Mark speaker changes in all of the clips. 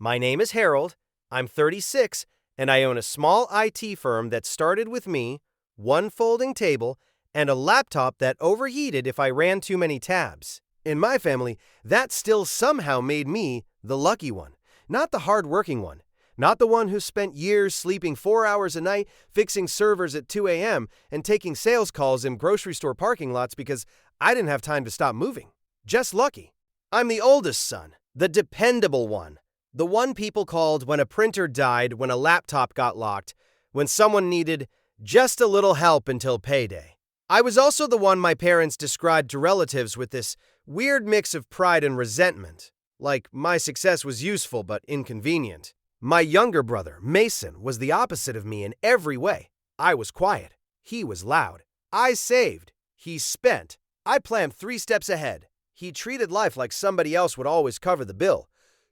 Speaker 1: My name is Harold, I'm 36, and I own a small IT firm that started with me, one folding table, and a laptop that overheated if I ran too many tabs. In my family, that still somehow made me the lucky one, not the hard-working one. Not the one who spent years sleeping 4 hours a night, fixing servers at 2 a.m., and taking sales calls in grocery store parking lots because I didn't have time to stop moving. Just lucky. I'm the oldest son, the dependable one, the one people called when a printer died, when a laptop got locked, when someone needed just a little help until payday. I was also the one my parents described to relatives with this weird mix of pride and resentment, like my success was useful but inconvenient. My younger brother, Mason, was the opposite of me in every way. I was quiet. He was loud. I saved. He spent. I planned 3 steps ahead. He treated life like somebody else would always cover the bill.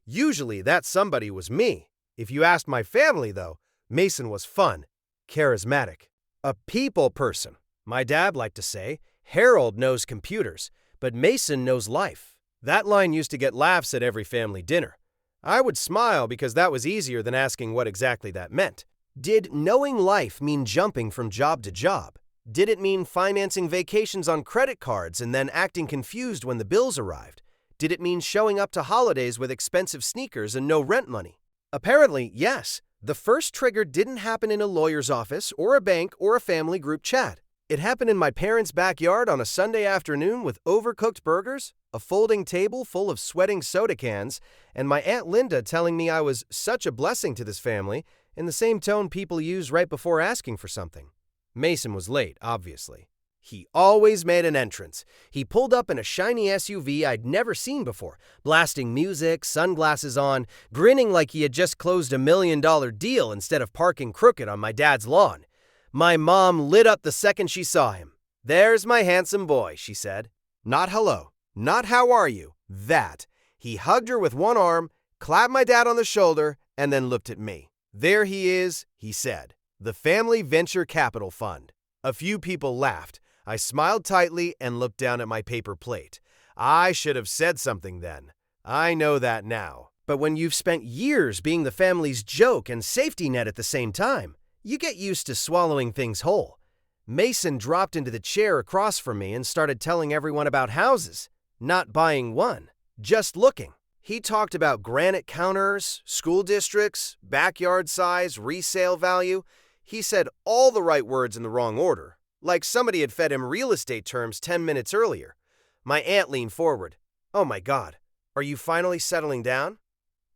Speaker 1: Usually that somebody was me. If you asked my family, though, Mason was fun, charismatic, a people person. My dad liked to say, Harold knows computers, but Mason knows life. That line used to get laughs at every family dinner. I would smile because that was easier than asking what exactly that meant. Did knowing life mean jumping from job to job? Did it mean financing vacations on credit cards and then acting confused when the bills arrived? Did it mean showing up to holidays with expensive sneakers and no rent money? Apparently, yes. The first trigger didn't happen in a lawyer's office or a bank or a family group chat. It happened in my parents' backyard on a Sunday afternoon with overcooked burgers, a folding table full of sweating soda cans, and my Aunt Linda telling me I was such a blessing to this family in the same tone people use right before asking for something. Mason was late, obviously. He always made an entrance. He pulled up in a shiny SUV I'd never seen before, blasting music, sunglasses on, grinning like he had just closed $1 million deal instead of parking crooked on my dad's lawn. My mom lit up the second she saw him. "There's my handsome boy," she said. Not hello, not how are you, that. He hugged her with one arm, clapped my dad on the shoulder, and then looked at me. "There he is," he said. "The Family Venture Capital Fund." A few people laughed. I smiled tightly and looked down at my paper plate. I should have said something then. I know that now. But when you've spent years being the family's joke and safety net at the same time, you get used to swallowing things whole. Mason dropped into the chair across from me and started telling everyone about houses. Not buying one, just looking. He talked about granite counters, school districts, backyard size, resale value. He said all the right words in the wrong order, like somebody had fed him real estate terms 10 minutes earlier. My aunt leaned forward. "Oh my God, are you finally settling down?"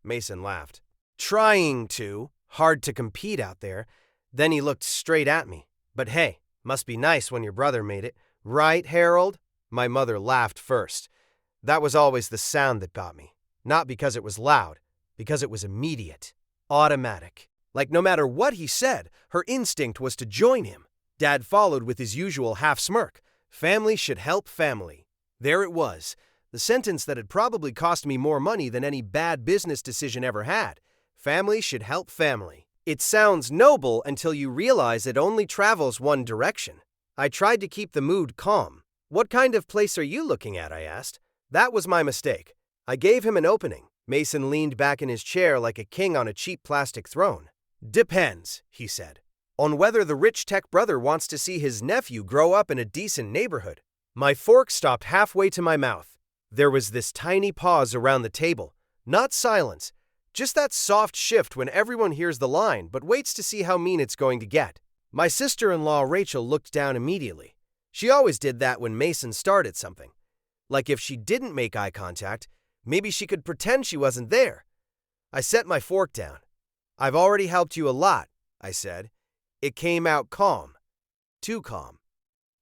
Speaker 1: Mason laughed. "Trying to. Hard to compete out there." Then he looked straight at me. "But hey, must be nice when your brother made it. Right, Harold?" My mother laughed first. That was always the sound that got me. Not because it was loud, because it was immediate, automatic. Like no matter what he said, her instinct was to join him. Dad followed with his usual half smirk. Family should help family. There it was, the sentence that had probably cost me more money than any bad business decision ever had. Family should help family. It sounds noble until you realize it only travels one direction. I tried to keep the mood calm. "What kind of place are you looking at?" I asked. That was my mistake. I gave him an opening. Mason leaned back in his chair like a king on a cheap plastic throne. "Depends," he said, "on whether the rich tech brother wants to see his nephew grow up in a decent neighborhood." My fork stopped halfway to my mouth. There was this tiny pause around the table. Not silence, just that soft shift when everyone hears the line but waits to see how mean it's going to get. My sister-in-law Rachel looked down immediately. She always did that when Mason started something. Like if she didn't make eye contact, maybe she could pretend she wasn't there. I set my fork down. "I've already helped you a lot," I said. It came out calm. Too calm.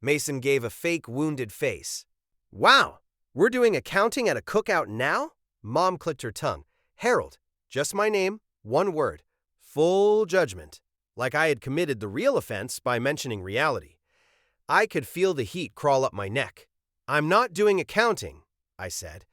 Speaker 1: Mason gave a fake wounded face. "Wow, we're doing accounting at a cookout now?" Mom clicked her tongue. "Harold, just my name, one word. Full judgment." Like I had committed the real offense by mentioning reality. I could feel the heat crawl up my neck. "I'm not doing accounting," I said.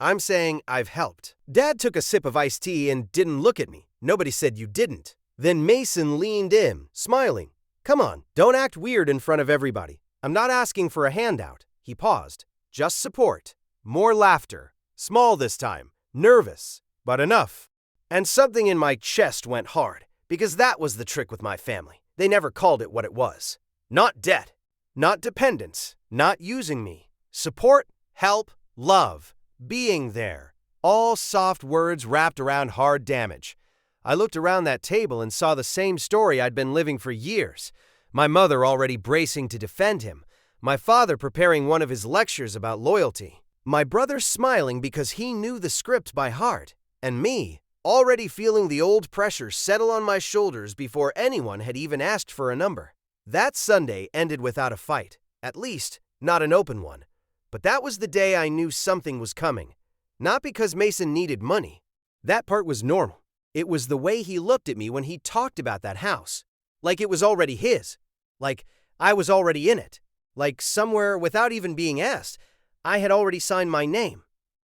Speaker 1: "I'm saying I've helped." Dad took a sip of iced tea and didn't look at me. Nobody said you didn't. Then Mason leaned in, smiling. "Come on, don't act weird in front of everybody. I'm not asking for a handout." He paused. "Just support. More laughter. Small this time. Nervous. But enough." And something in my chest went hard, because that was the trick with my family. They never called it what it was. Not debt, not dependence, not using me. Support, help, love, being there. All soft words wrapped around hard damage. I looked around that table and saw the same story I'd been living for years. My mother already bracing to defend him. My father preparing one of his lectures about loyalty. My brother smiling because he knew the script by heart. And me, already feeling the old pressure settle on my shoulders before anyone had even asked for a number. That Sunday ended without a fight. At least, not an open one. But that was the day I knew something was coming. Not because Mason needed money. That part was normal. It was the way he looked at me when he talked about that house. Like it was already his. Like I was already in it. Like somewhere without even being asked, I had already signed my name.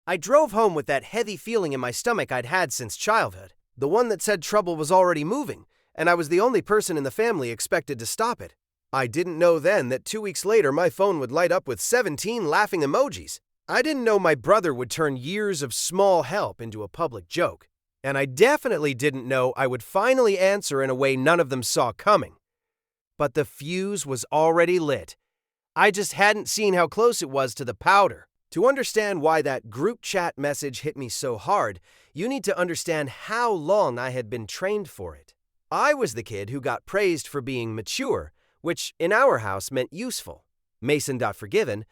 Speaker 1: I drove home with that heavy feeling in my stomach I'd had since childhood. The one that said trouble was already moving, and I was the only person in the family expected to stop it. I didn't know then that 2 weeks later my phone would light up with 17 laughing emojis. I didn't know my brother would turn years of small help into a public joke. And I definitely didn't know I would finally answer in a way none of them saw coming. But the fuse was already lit. I just hadn't seen how close it was to the powder. To understand why that group chat message hit me so hard, you need to understand how long I had been trained for it. I was the kid who got praised for being mature, which in our house meant useful. Mason got forgiven.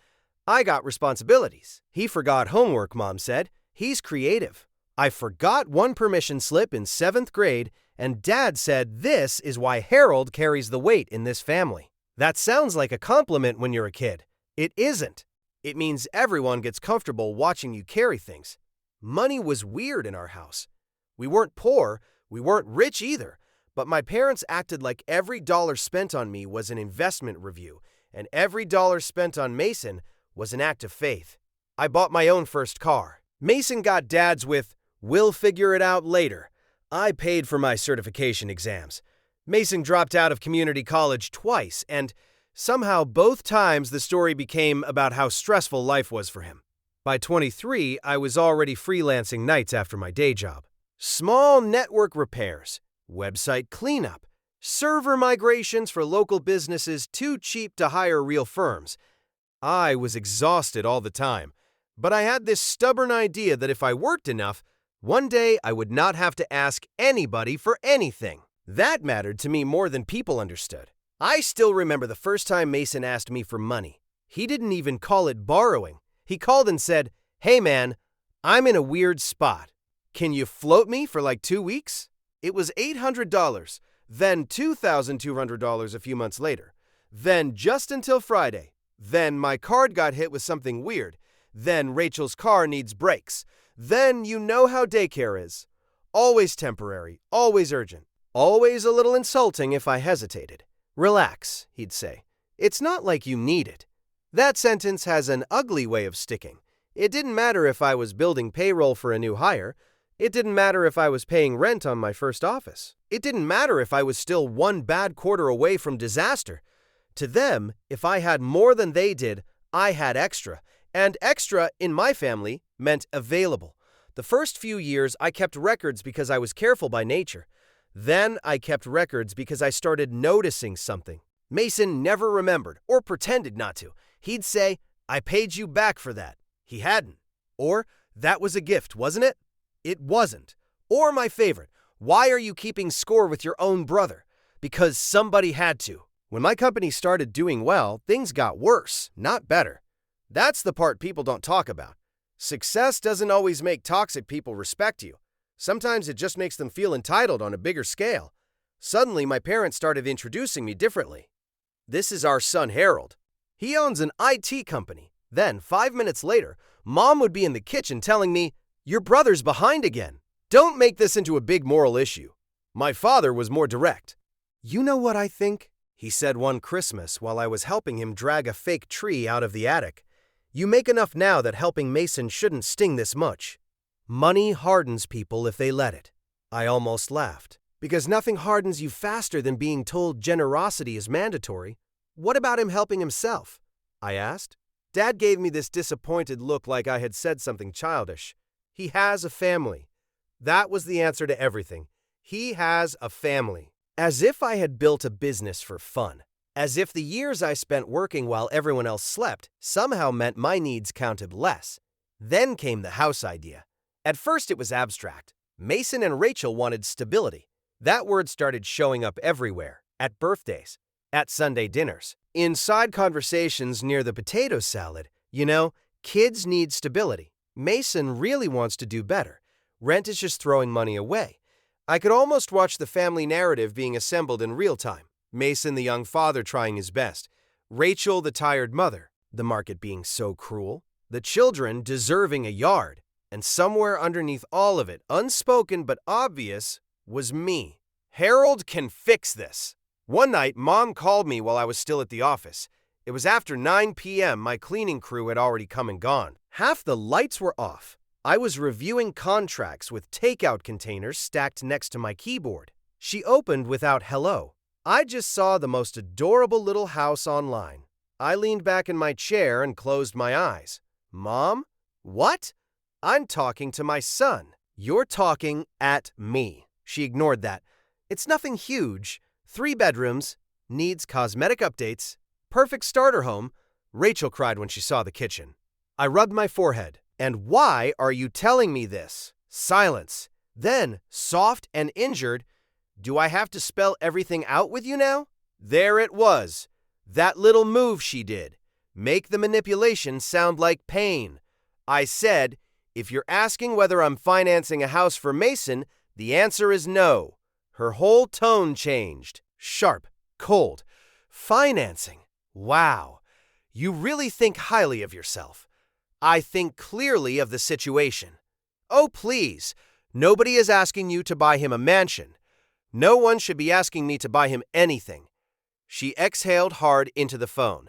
Speaker 1: I got responsibilities. He forgot homework, Mom said. He's creative. I forgot one permission slip in 7th grade, and Dad said this is why Harold carries the weight in this family. That sounds like a compliment when you're a kid. It isn't. It means everyone gets comfortable watching you carry things. Money was weird in our house. We weren't poor, we weren't rich either, but my parents acted like every dollar spent on me was an investment review, and every dollar spent on Mason was an act of faith. I bought my own first car. Mason got Dad's with, "We'll figure it out later." I paid for my certification exams. Mason dropped out of community college twice, and somehow both times the story became about how stressful life was for him. By 23, I was already freelancing nights after my day job. Small network repairs, website cleanup, server migrations for local businesses too cheap to hire real firms. I was exhausted all the time, but I had this stubborn idea that if I worked enough, one day I would not have to ask anybody for anything. That mattered to me more than people understood. I still remember the first time Mason asked me for money. He didn't even call it borrowing. He called and said, "Hey man, I'm in a weird spot. Can you float me for like 2 weeks?" It was $800, then $2,200 a few months later, then just until Friday, then my card got hit with something weird, then Rachel's car needs brakes, then you know how daycare is. Always temporary, always urgent, always a little insulting if I hesitated. "Relax," he'd say. "It's not like you need it." That sentence has an ugly way of sticking. It didn't matter if I was building payroll for a new hire. It didn't matter if I was paying rent on my first office. It didn't matter if I was still one bad quarter away from disaster. To them, if I had more than they did, I had extra. And extra, in my family, meant available. The first few years, I kept records because I was careful by nature. Then I kept records because I started noticing something. Mason never remembered or pretended not to. He'd say, "I paid you back for that." He hadn't. Or, "That was a gift, wasn't it?" It wasn't. Or my favorite, "Why are you keeping score with your own brother?" Because somebody had to. When my company started doing well, things got worse, not better. That's the part people don't talk about. Success doesn't always make toxic people respect you. Sometimes it just makes them feel entitled on a bigger scale. Suddenly, my parents started introducing me differently. "This is our son Harold. He owns an IT company." Then, 5 minutes later, Mom would be in the kitchen telling me, "Your brother's behind again. Don't make this into a big moral issue." My father was more direct. "You know what I think?" he said one Christmas while I was helping him drag a fake tree out of the attic. "You make enough now that helping Mason shouldn't sting this much. Money hardens people if they let it." I almost laughed, because nothing hardens you faster than being told generosity is mandatory. "What about him helping himself?" I asked. Dad gave me this disappointed look like I had said something childish. "He has a family." That was the answer to everything. He has a family. As if I had built a business for fun. As if the years I spent working while everyone else slept somehow meant my needs counted less. Then came the house idea. At first it was abstract. Mason and Rachel wanted stability. That word started showing up everywhere, at birthdays, at Sunday dinners, in side conversations near the potato salad. You know, kids need stability. Mason really wants to do better. Rent is just throwing money away. I could almost watch the family narrative being assembled in real time. Mason, the young father, trying his best. Rachel, the tired mother. The market being so cruel. The children deserving a yard. And somewhere underneath all of it, unspoken but obvious, was me. Harold can fix this. One night, Mom called me while I was still at the office. It was after 9 p.m. My cleaning crew had already come and gone. Half the lights were off. I was reviewing contracts with takeout containers stacked next to my keyboard. She opened without hello. I just saw the most adorable little house online. I leaned back in my chair and closed my eyes. Mom? What? I'm talking to my son. You're talking at me. She ignored that. It's nothing huge. 3 bedrooms. Needs cosmetic updates. Perfect starter home. Rachel cried when she saw the kitchen. I rubbed my forehead. And why are you telling me this? Silence. Then, soft and injured, do I have to spell everything out with you now? There it was. That little move she did. Make the manipulation sound like pain. I said, if you're asking whether I'm financing a house for Mason, the answer is no. Her whole tone changed. Sharp, cold. Financing. Wow. You really think highly of yourself. I think clearly of the situation. Oh, please. Nobody is asking you to buy him a mansion. No one should be asking me to buy him anything. She exhaled hard into the phone.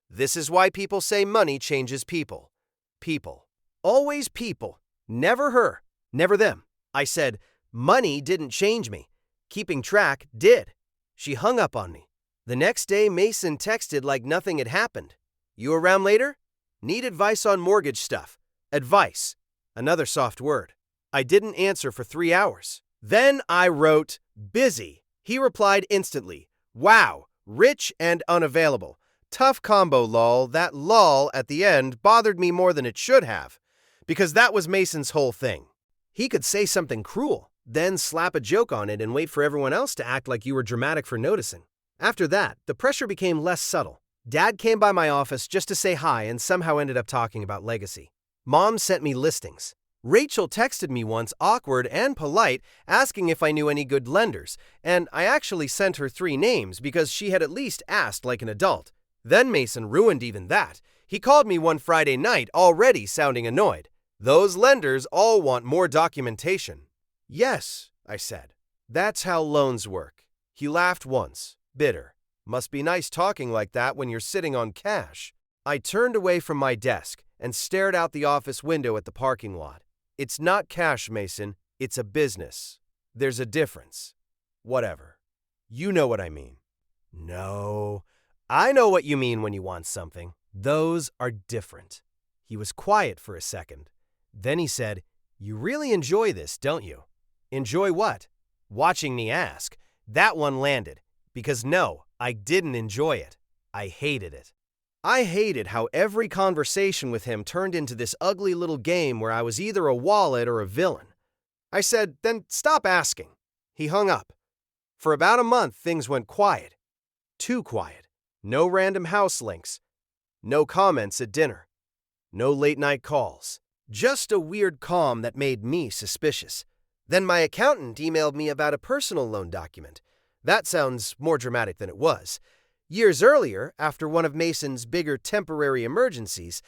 Speaker 1: This is why people say money changes people. People. Always people. Never her. Never them. I said, money didn't change me. Keeping track did. She hung up on me. The next day, Mason texted like nothing had happened. You around later? Need advice on mortgage stuff. Advice. Another soft word. I didn't answer for 3 hours. Then I wrote, busy. He replied instantly, wow, rich and unavailable. Tough combo lol. That lol at the end bothered me more than it should have, because that was Mason's whole thing. He could say something cruel, then slap a joke on it and wait for everyone else to act like you were dramatic for noticing. After that, the pressure became less subtle. Dad came by my office just to say hi and somehow ended up talking about legacy. Mom sent me listings. Rachel texted me once, awkward and polite, asking if I knew any good lenders, and I actually sent her 3 names because she had at least asked like an adult. Then Mason ruined even that. He called me one Friday night, already sounding annoyed. Those lenders all want more documentation. Yes, I said. That's how loans work. He laughed once, bitter. Must be nice talking like that when you're sitting on cash. I turned away from my desk and stared out the office window at the parking lot. It's not cash, Mason. It's a business. There's a difference. Whatever. You know what I mean. No. I know what you mean when you want something. Those are different. He was quiet for a second. Then he said, you really enjoy this, don't you? Enjoy what? Watching me ask. That one landed. Because no, I didn't enjoy it. I hated it. I hated how every conversation with him turned into this ugly little game where I was either a wallet or a villain. I said, then stop asking. He hung up. For about a month, things went quiet. Too quiet. No random house links. No comments at dinner. No late-night calls. Just a weird calm that made me suspicious. Then my accountant emailed me about a personal loan document. That sounds more dramatic than it was. Years earlier, after one of Mason's bigger temporary emergencies,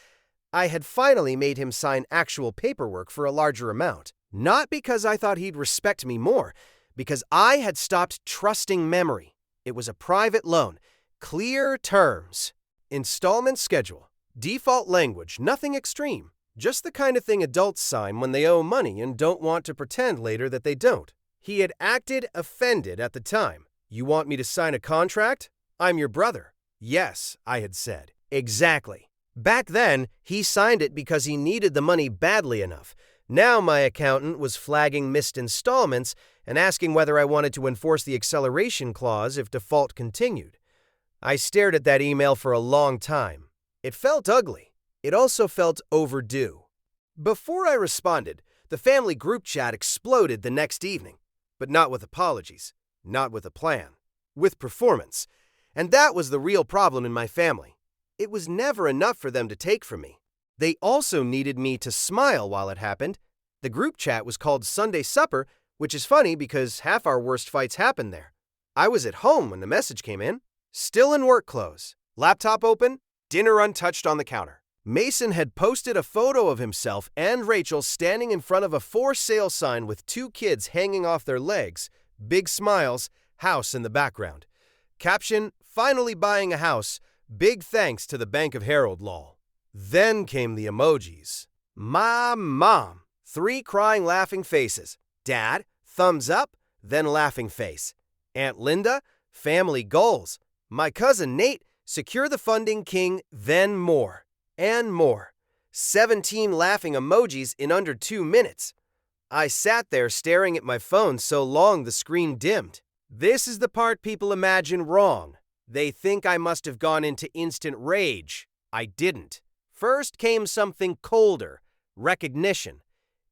Speaker 1: I had finally made him sign actual paperwork for a larger amount. Not because I thought he'd respect me more, because I had stopped trusting memory. It was a private loan. Clear terms. Installment schedule. Default language. Nothing extreme. Just the kind of thing adults sign when they owe money and don't want to pretend later that they don't. He had acted offended at the time. You want me to sign a contract? I'm your brother. Yes, I had said. Exactly. Back then, he signed it because he needed the money badly enough. Now my accountant was flagging missed installments and asking whether I wanted to enforce the acceleration clause if default continued. I stared at that email for a long time. It felt ugly. It also felt overdue. Before I responded, the family group chat exploded the next evening. But not with apologies, not with a plan, with performance. And that was the real problem in my family. It was never enough for them to take from me. They also needed me to smile while it happened. The group chat was called Sunday Supper, which is funny because half our worst fights happened there. I was at home when the message came in. Still in work clothes, laptop open, dinner untouched on the counter. Mason had posted a photo of himself and Rachel standing in front of a for sale sign with 2 kids hanging off their legs, big smiles, house in the background. Caption, finally buying a house, big thanks to the Bank of Herald lol. Then came the emojis. My mom, 3 crying laughing faces. Dad, thumbs up, then laughing face. Aunt Linda, family goals. My cousin Nate, secure the funding king, then more. And more. 17 laughing emojis in under 2 minutes. I sat there staring at my phone so long the screen dimmed. This is the part people imagine wrong. They think I must have gone into instant rage. I didn't. First came something colder, recognition.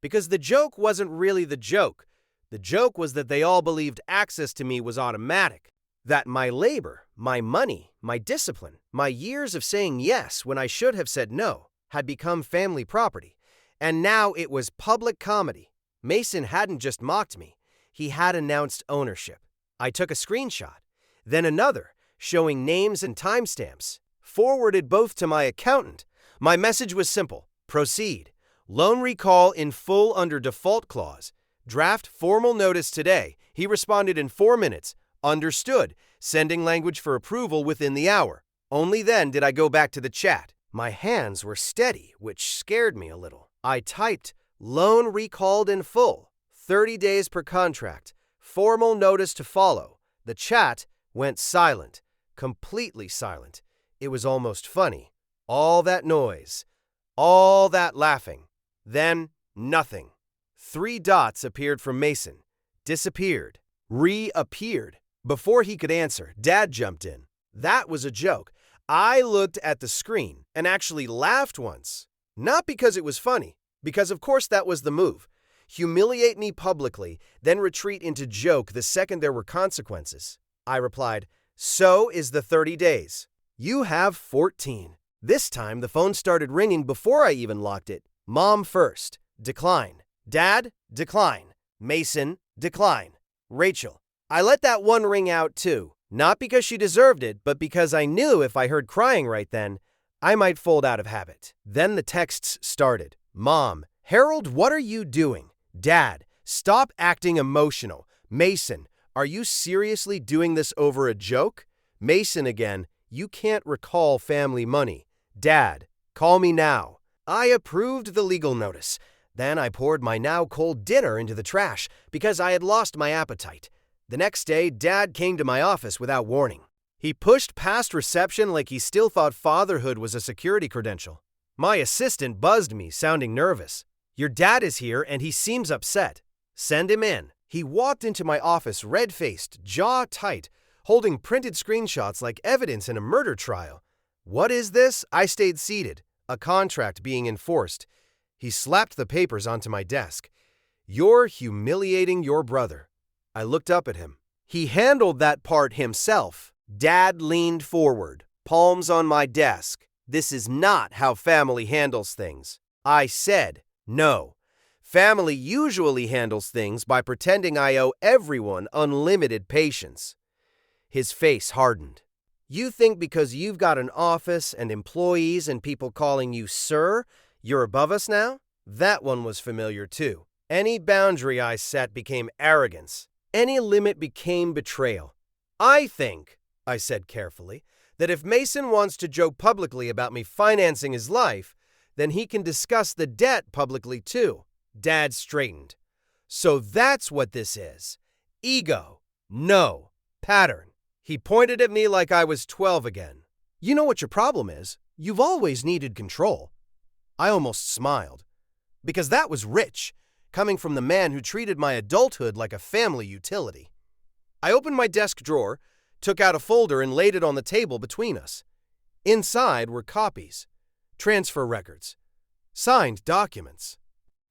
Speaker 1: Because the joke wasn't really the joke. The joke was that they all believed access to me was automatic. That my labor, my money, my discipline, my years of saying yes when I should have said no, had become family property. And now it was public comedy. Mason hadn't just mocked me. He had announced ownership. I took a screenshot, then another, showing names and timestamps. Forwarded both to my accountant. My message was simple. Proceed. Loan recall in full under default clause. Draft formal notice today. He responded in 4 minutes. Understood. Sending language for approval within the hour. Only then did I go back to the chat. My hands were steady, which scared me a little. I typed, loan recalled in full. 30 days per contract. Formal notice to follow. The chat went silent. Completely silent. It was almost funny. All that noise. All that laughing. Then, nothing. 3 dots appeared from Mason. Disappeared. Reappeared. Before he could answer, Dad jumped in. That was a joke. I looked at the screen and actually laughed once. Not because it was funny, because of course that was the move. Humiliate me publicly, then retreat into joke the second there were consequences. I replied, so is the 30 days. You have 14. This time the phone started ringing before I even locked it. Mom first. Decline. Dad, decline. Mason, decline. Rachel. I let that one ring out too, not because she deserved it, but because I knew if I heard crying right then, I might fold out of habit. Then the texts started. Mom, Harold, what are you doing? Dad, stop acting emotional. Mason, are you seriously doing this over a joke? Mason again, you can't recall family money. Dad, call me now. I approved the legal notice. Then I poured my now cold dinner into the trash because I had lost my appetite. The next day, Dad came to my office without warning. He pushed past reception like he still thought fatherhood was a security credential. My assistant buzzed me, sounding nervous. Your dad is here and he seems upset. Send him in. He walked into my office red-faced, jaw tight, holding printed screenshots like evidence in a murder trial. What is this? I stayed seated, a contract being enforced. He slapped the papers onto my desk. You're humiliating your brother. I looked up at him. He handled that part himself. Dad leaned forward, palms on my desk. This is not how family handles things. I said, no. Family usually handles things by pretending I owe everyone unlimited patience. His face hardened. You think because you've got an office and employees and people calling you sir, you're above us now? That one was familiar too. Any boundary I set became arrogance. Any limit became betrayal. I think, I said carefully, that if Mason wants to joke publicly about me financing his life, then he can discuss the debt publicly too. Dad straightened. So that's what this is. Ego. No. Pattern. He pointed at me like I was 12 again. You know what your problem is? You've always needed control. I almost smiled. Because that was rich, coming from the man who treated my adulthood like a family utility. I opened my desk drawer, took out a folder, and laid it on the table between us. Inside were copies, transfer records, signed documents,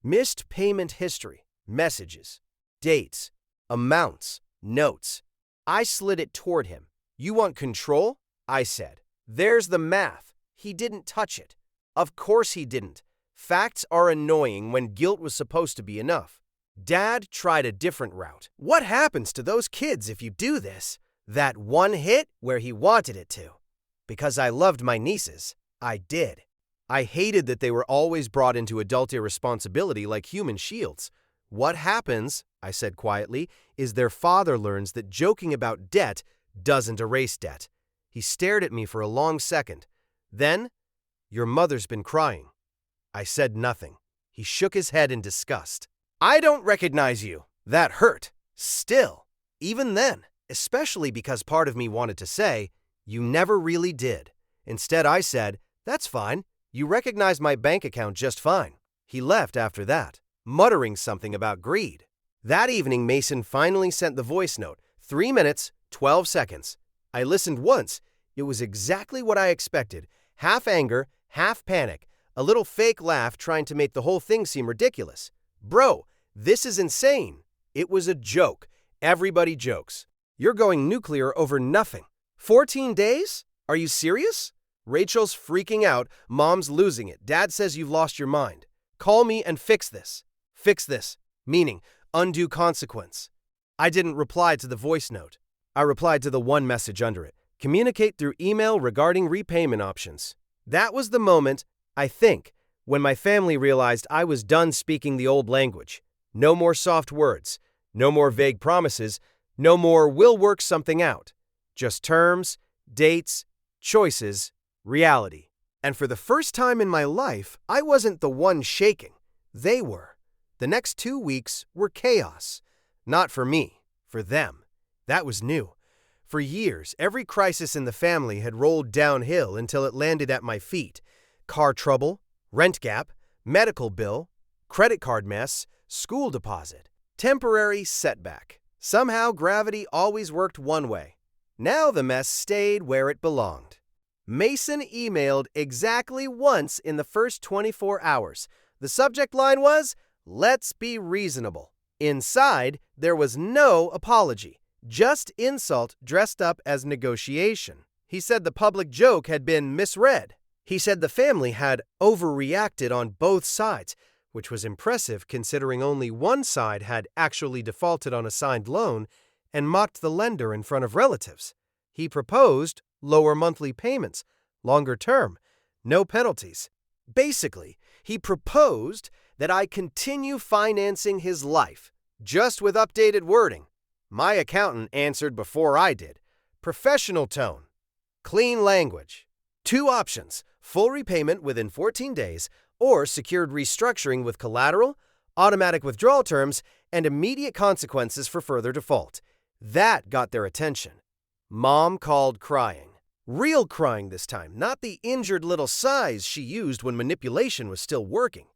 Speaker 1: missed payment history, messages, dates, amounts, notes. I slid it toward him. "You want control?" I said. "There's the math. He didn't touch it." Of course he didn't. Facts are annoying when guilt was supposed to be enough. Dad tried a different route. "What happens to those kids if you do this?" That one hit where he wanted it to. Because I loved my nieces, I did. I hated that they were always brought into adult irresponsibility like human shields. "What happens," I said quietly, "is their father learns that joking about debt doesn't erase debt." He stared at me for a long second. Then, "Your mother's been crying." I said nothing. He shook his head in disgust. "I don't recognize you." That hurt. Still. Even then. Especially because part of me wanted to say, "You never really did." Instead, I said, "That's fine. You recognize my bank account just fine." He left after that, muttering something about greed. That evening, Mason finally sent the voice note. 3 minutes, 12 seconds. I listened once. It was exactly what I expected. Half anger, half panic. A little fake laugh trying to make the whole thing seem ridiculous. "Bro, this is insane." It was a joke. Everybody jokes. "You're going nuclear over nothing." 14 days? Are you serious? Rachel's freaking out. Mom's losing it. Dad says you've lost your mind. Call me and fix this. Fix this, meaning undue consequence. I didn't reply to the voice note. I replied to the one message under it. Communicate through email regarding repayment options. That was the moment, I think, when my family realized I was done speaking the old language. No more soft words. No more vague promises. No more "we'll work something out." Just terms, dates, choices, reality. And for the first time in my life, I wasn't the one shaking. They were. The next 2 weeks were chaos. Not for me, for them. That was new. For years, every crisis in the family had rolled downhill until it landed at my feet. Car trouble, rent gap, medical bill, credit card mess, school deposit. Temporary setback. Somehow gravity always worked one way. Now the mess stayed where it belonged. Mason emailed exactly once in the first 24 hours. The subject line was, "Let's be reasonable." Inside, there was no apology, just insult dressed up as negotiation. He said the public joke had been misread. He said the family had overreacted on both sides, which was impressive considering only one side had actually defaulted on a signed loan and mocked the lender in front of relatives. He proposed lower monthly payments, longer term, no penalties. Basically, he proposed that I continue financing his life, just with updated wording. My accountant answered before I did. Professional tone. Clean language. 2 options, full repayment within 14 days, or secured restructuring with collateral, automatic withdrawal terms, and immediate consequences for further default. That got their attention. Mom called crying. Real crying this time, not the injured little sighs she used when manipulation was still working.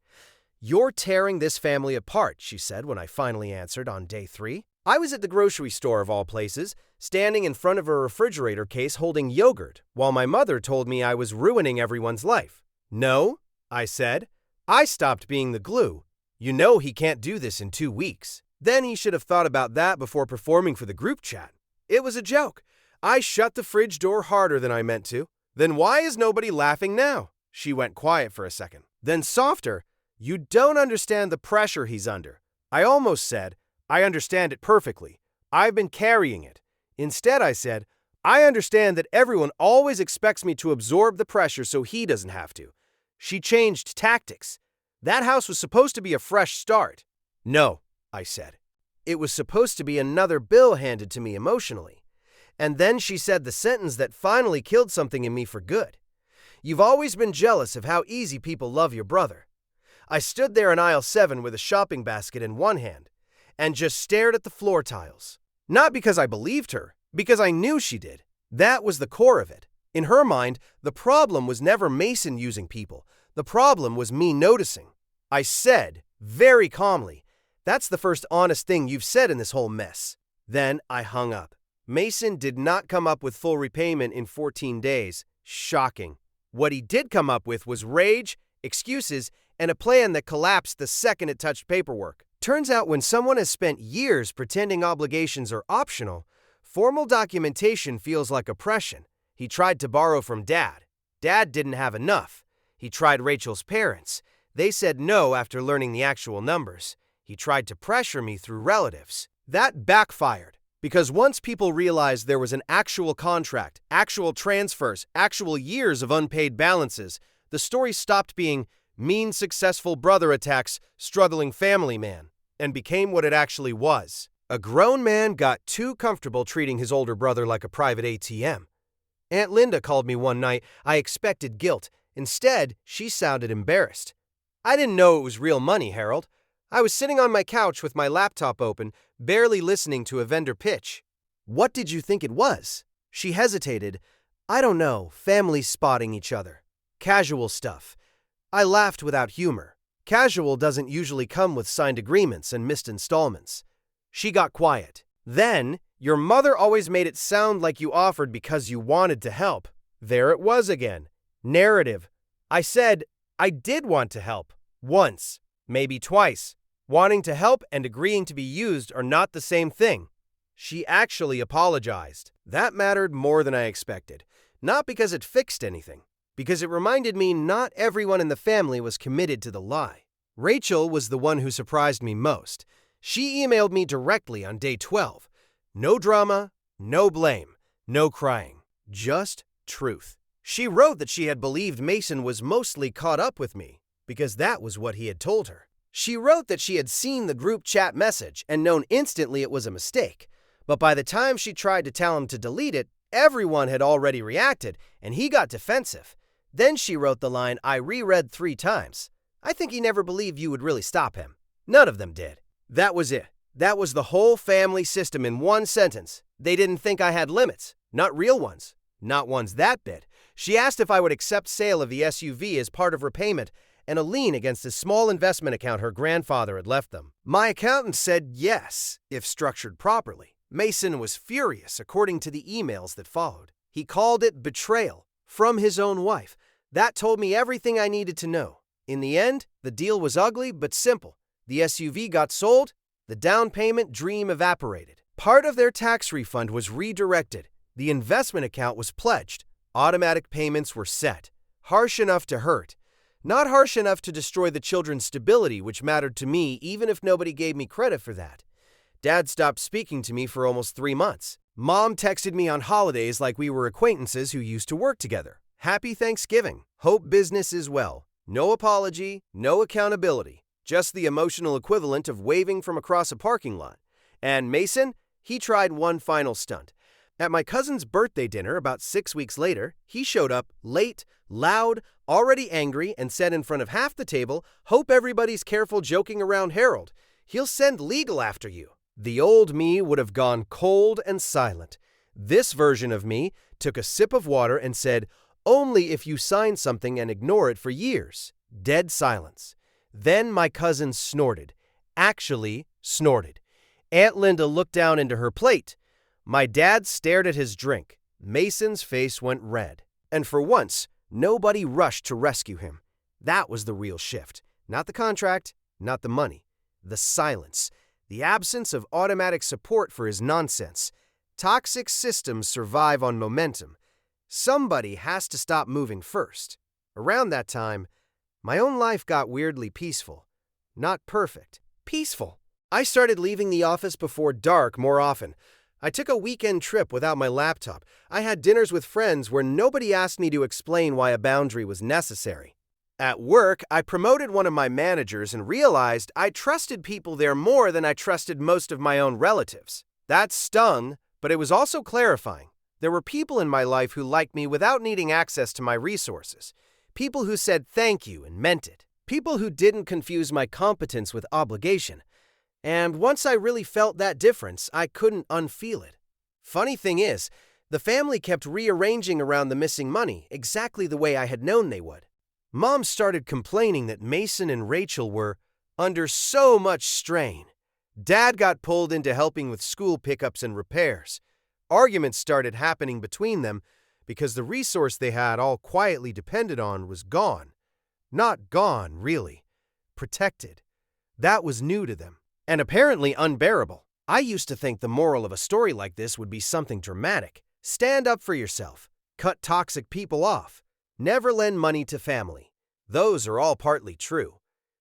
Speaker 1: "You're tearing this family apart," she said when I finally answered on day 3. I was at the grocery store of all places, standing in front of a refrigerator case holding yogurt, while my mother told me I was ruining everyone's life. "No," I said. "I stopped being the glue. You know he can't do this in 2 weeks." Then he should have thought about that before performing for the group chat. It was a joke. I shut the fridge door harder than I meant to. "Then why is nobody laughing now?" She went quiet for a second. Then softer, "You don't understand the pressure he's under." I almost said, "I understand it perfectly. I've been carrying it." Instead, I said, "I understand that everyone always expects me to absorb the pressure so he doesn't have to." She changed tactics. That house was supposed to be a fresh start. "No," I said. It was supposed to be another bill handed to me emotionally. And then she said the sentence that finally killed something in me for good. "You've always been jealous of how easy people love your brother." I stood there in aisle 7 with a shopping basket in one hand and just stared at the floor tiles. Not because I believed her, because I knew she did. That was the core of it. In her mind, the problem was never Mason using people. The problem was me noticing. I said, very calmly, "That's the first honest thing you've said in this whole mess." Then I hung up. Mason did not come up with full repayment in 14 days. Shocking. What he did come up with was rage, excuses, and a plan that collapsed the second it touched paperwork. Turns out when someone has spent years pretending obligations are optional, formal documentation feels like oppression. He tried to borrow from Dad. Dad didn't have enough. He tried Rachel's parents. They said no after learning the actual numbers. He tried to pressure me through relatives. That backfired, because once people realized there was an actual contract, actual transfers, actual years of unpaid balances, the story stopped being mean, successful brother attacks, struggling family man, and became what it actually was. A grown man got too comfortable treating his older brother like a private ATM. Aunt Linda called me one night. I expected guilt. Instead, she sounded embarrassed. "I didn't know it was real money, Harold. I was sitting on my couch with my laptop open, barely listening to a vendor pitch." "What did you think it was?" She hesitated. "I don't know, families spotting each other. Casual stuff." I laughed without humor. Casual doesn't usually come with signed agreements and missed installments. She got quiet. "Then, your mother always made it sound like you offered because you wanted to help." There it was again. Narrative. I said, I did want to help. Once. Maybe twice. Wanting to help and agreeing to be used are not the same thing. She actually apologized. That mattered more than I expected. Not because it fixed anything. Because it reminded me not everyone in the family was committed to the lie. Rachel was the one who surprised me most. She emailed me directly on day 12. No drama, no blame, no crying. Just truth. She wrote that she had believed Mason was mostly caught up with me, because that was what he had told her. She wrote that she had seen the group chat message and known instantly it was a mistake. But by the time she tried to tell him to delete it, everyone had already reacted, and he got defensive. Then she wrote the line I reread 3 times. "I think he never believed you would really stop him." None of them did. That was it. That was the whole family system in one sentence. They didn't think I had limits. Not real ones. Not ones that big. She asked if I would accept sale of the SUV as part of repayment and a lien against a small investment account her grandfather had left them. My accountant said yes, if structured properly. Mason was furious, according to the emails that followed. He called it betrayal from his own wife. That told me everything I needed to know. In the end, the deal was ugly but simple. The SUV got sold, the down payment dream evaporated. Part of their tax refund was redirected. The investment account was pledged. Automatic payments were set. Harsh enough to hurt. Not harsh enough to destroy the children's stability, which mattered to me even if nobody gave me credit for that. Dad stopped speaking to me for almost 3 months. Mom texted me on holidays like we were acquaintances who used to work together. Happy Thanksgiving. Hope business is well. No apology, no accountability. Just the emotional equivalent of waving from across a parking lot. And Mason, he tried one final stunt. At my cousin's birthday dinner about 6 weeks later, he showed up late, loud, already angry, and said in front of half the table, "Hope everybody's careful joking around Harold. He'll send legal after you." The old me would have gone cold and silent. This version of me took a sip of water and said, "Only if you sign something and ignore it for years." Dead silence. Then my cousin snorted. Actually snorted. Aunt Linda looked down into her plate. My dad stared at his drink. Mason's face went red. And for once, nobody rushed to rescue him. That was the real shift. Not the contract, not the money. The silence. The absence of automatic support for his nonsense. Toxic systems survive on momentum. Somebody has to stop moving first. Around that time, my own life got weirdly peaceful. Not perfect. Peaceful. I started leaving the office before dark more often. I took a weekend trip without my laptop. I had dinners with friends where nobody asked me to explain why a boundary was necessary. At work, I promoted one of my managers and realized I trusted people there more than I trusted most of my own relatives. That stung, but it was also clarifying. There were people in my life who liked me without needing access to my resources. People who said thank you and meant it. People who didn't confuse my competence with obligation. And once I really felt that difference, I couldn't unfeel it. Funny thing is, the family kept rearranging around the missing money exactly the way I had known they would. Mom started complaining that Mason and Rachel were under so much strain. Dad got pulled into helping with school pickups and repairs. Arguments started happening between them because the resource they had all quietly depended on was gone. Not gone, really. Protected. That was new to them, and apparently unbearable. I used to think the moral of a story like this would be something dramatic. Stand up for yourself. Cut toxic people off. Never lend money to family. Those are all partly true.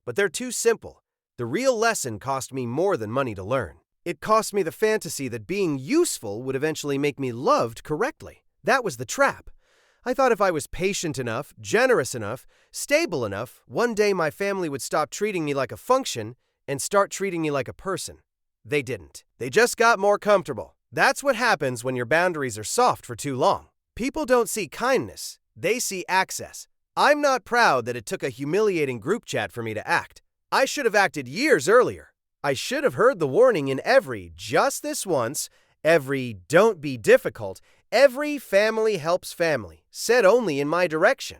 Speaker 1: But they're too simple. The real lesson cost me more than money to learn. It cost me the fantasy that being useful would eventually make me loved correctly. That was the trap. I thought if I was patient enough, generous enough, stable enough, one day my family would stop treating me like a function and start treating me like a person. They didn't. They just got more comfortable. That's what happens when your boundaries are soft for too long. People don't see kindness. They see access. I'm not proud that it took a humiliating group chat for me to act. I should have acted years earlier. I should have heard the warning in every "just this once," every "don't be difficult," every "family helps family," said only in my direction.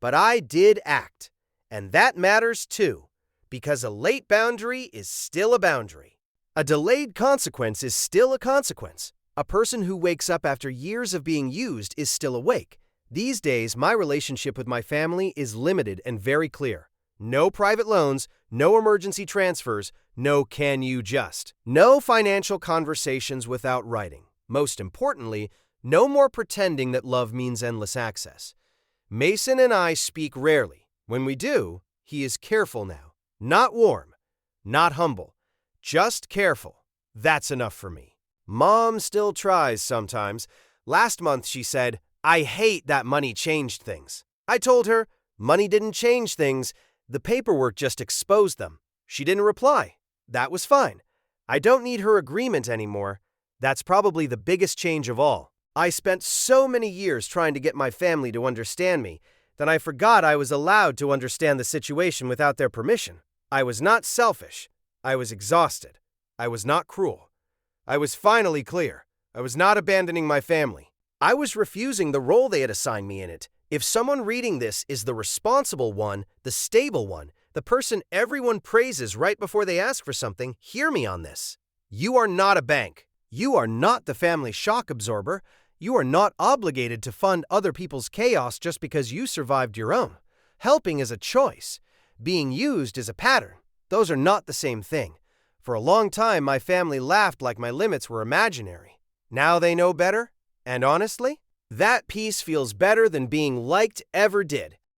Speaker 1: But I did act. And that matters too, because a late boundary is still a boundary. A delayed consequence is still a consequence. A person who wakes up after years of being used is still awake. These days, my relationship with my family is limited and very clear. No private loans, no emergency transfers, no "can you just." No financial conversations without writing. Most importantly, no more pretending that love means endless access. Mason and I speak rarely. When we do, he is careful now. Not warm, not humble, just careful. That's enough for me. Mom still tries sometimes. Last month she said, "I hate that money changed things." I told her, money didn't change things. The paperwork just exposed them. She didn't reply. That was fine. I don't need her agreement anymore. That's probably the biggest change of all. I spent so many years trying to get my family to understand me that I forgot I was allowed to understand the situation without their permission. I was not selfish. I was exhausted. I was not cruel. I was finally clear. I was not abandoning my family. I was refusing the role they had assigned me in it. If someone reading this is the responsible one, the stable one, the person everyone praises right before they ask for something, hear me on this. You are not a bank. You are not the family shock absorber. You are not obligated to fund other people's chaos just because you survived your own. Helping is a choice. Being used is a pattern. Those are not the same thing. For a long time, my family laughed like my limits were imaginary. Now they know better, and honestly, that peace feels better than being liked ever did.